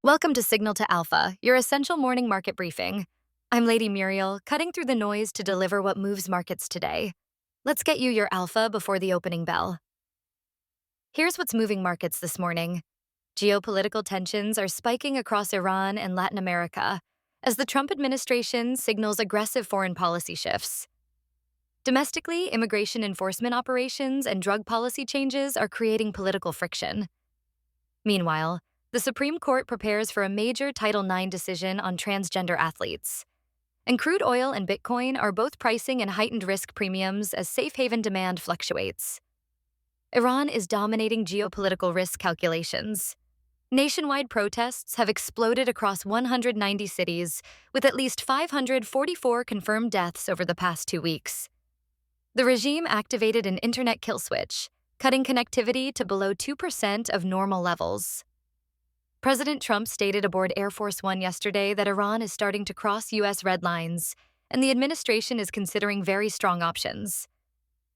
Welcome to Signal to Alpha, your essential morning market briefing. I'm Lady Muriel, cutting through the noise to deliver what moves markets today. Let's get you your alpha before the opening bell. Here's what's moving markets this morning. Geopolitical tensions are spiking across Iran and Latin America as the Trump administration signals aggressive foreign policy shifts. Domestically, immigration enforcement operations and drug policy changes are creating political friction. Meanwhile, the Supreme Court prepares for a major Title IX decision on transgender athletes. And crude oil and Bitcoin are both pricing in heightened risk premiums as safe haven demand fluctuates. Iran is dominating geopolitical risk calculations. Nationwide protests have exploded across 190 cities, with at least 544 confirmed deaths over the past 2 weeks. The regime activated an internet kill switch, cutting connectivity to below 2% of normal levels. President Trump stated aboard Air Force One yesterday that Iran is starting to cross U.S. red lines, and the administration is considering very strong options.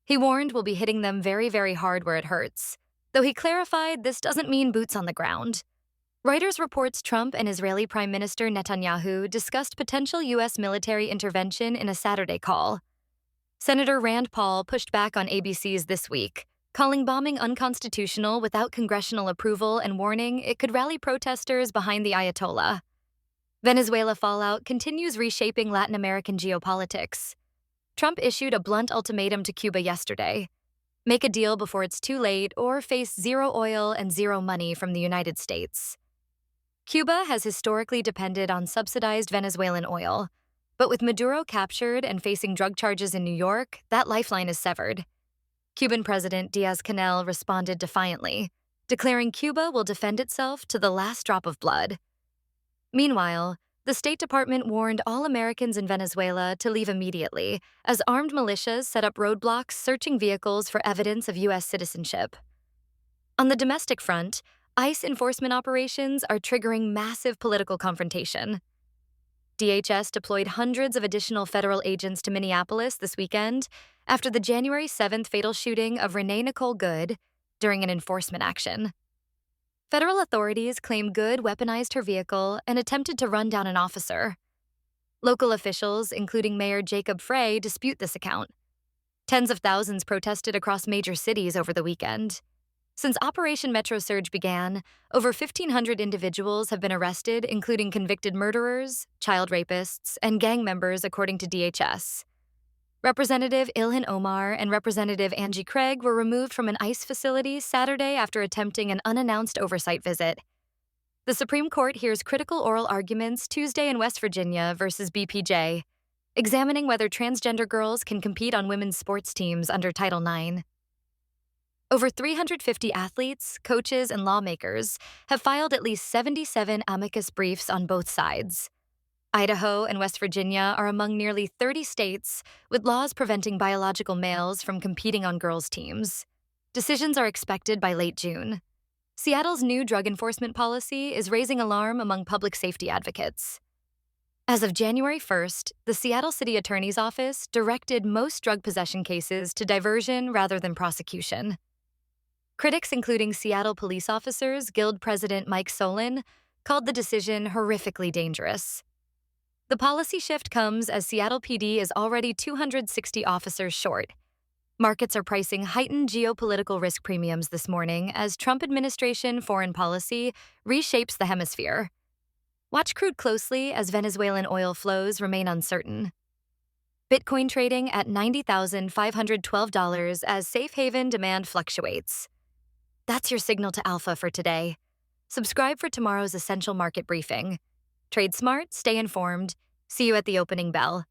He warned we'll be hitting them very, very hard where it hurts, though he clarified this doesn't mean boots on the ground. Reuters reports Trump and Israeli Prime Minister Netanyahu discussed potential U.S. military intervention in a Saturday call. Senator Rand Paul pushed back on ABC's This Week, calling bombing unconstitutional without congressional approval and warning it could rally protesters behind the Ayatollah. Venezuela fallout continues reshaping Latin American geopolitics. Trump issued a blunt ultimatum to Cuba yesterday: make a deal before it's too late or face zero oil and zero money from the United States. Cuba has historically depended on subsidized Venezuelan oil, but with Maduro captured and facing drug charges in New York, that lifeline is severed. Cuban President Diaz-Canel responded defiantly, declaring Cuba will defend itself to the last drop of blood. Meanwhile, the State Department warned all Americans in Venezuela to leave immediately as armed militias set up roadblocks searching vehicles for evidence of U.S. citizenship. On the domestic front, ICE enforcement operations are triggering massive political confrontation. DHS deployed hundreds of additional federal agents to Minneapolis this weekend after the January 7th fatal shooting of Renee Nicole Good during an enforcement action. Federal authorities claim Good weaponized her vehicle and attempted to run down an officer. Local officials, including Mayor Jacob Frey, dispute this account. Tens of thousands protested across major cities over the weekend. Since Operation Metro Surge began, over 1,500 individuals have been arrested, including convicted murderers, child rapists, and gang members, according to DHS. Representative Ilhan Omar and Representative Angie Craig were removed from an ICE facility Saturday after attempting an unannounced oversight visit. The Supreme Court hears critical oral arguments Tuesday in West Virginia versus BPJ, examining whether transgender girls can compete on women's sports teams under Title IX. Over 350 athletes, coaches, and lawmakers have filed at least 77 amicus briefs on both sides. Idaho and West Virginia are among nearly 30 states with laws preventing biological males from competing on girls' teams. Decisions are expected by late June. Seattle's new drug enforcement policy is raising alarm among public safety advocates. As of January 1st, the Seattle City Attorney's Office directed most drug possession cases to diversion rather than prosecution. Critics, including Seattle police officers Guild President Mike Solon, called the decision horrifically dangerous. The policy shift comes as Seattle PD is already 260 officers short. Markets are pricing heightened geopolitical risk premiums this morning as Trump administration foreign policy reshapes the hemisphere. Watch crude closely as Venezuelan oil flows remain uncertain. Bitcoin trading at $90,512 as safe haven demand fluctuates. That's your signal to alpha for today. Subscribe for tomorrow's essential market briefing. Trade smart, stay informed. See you at the opening bell.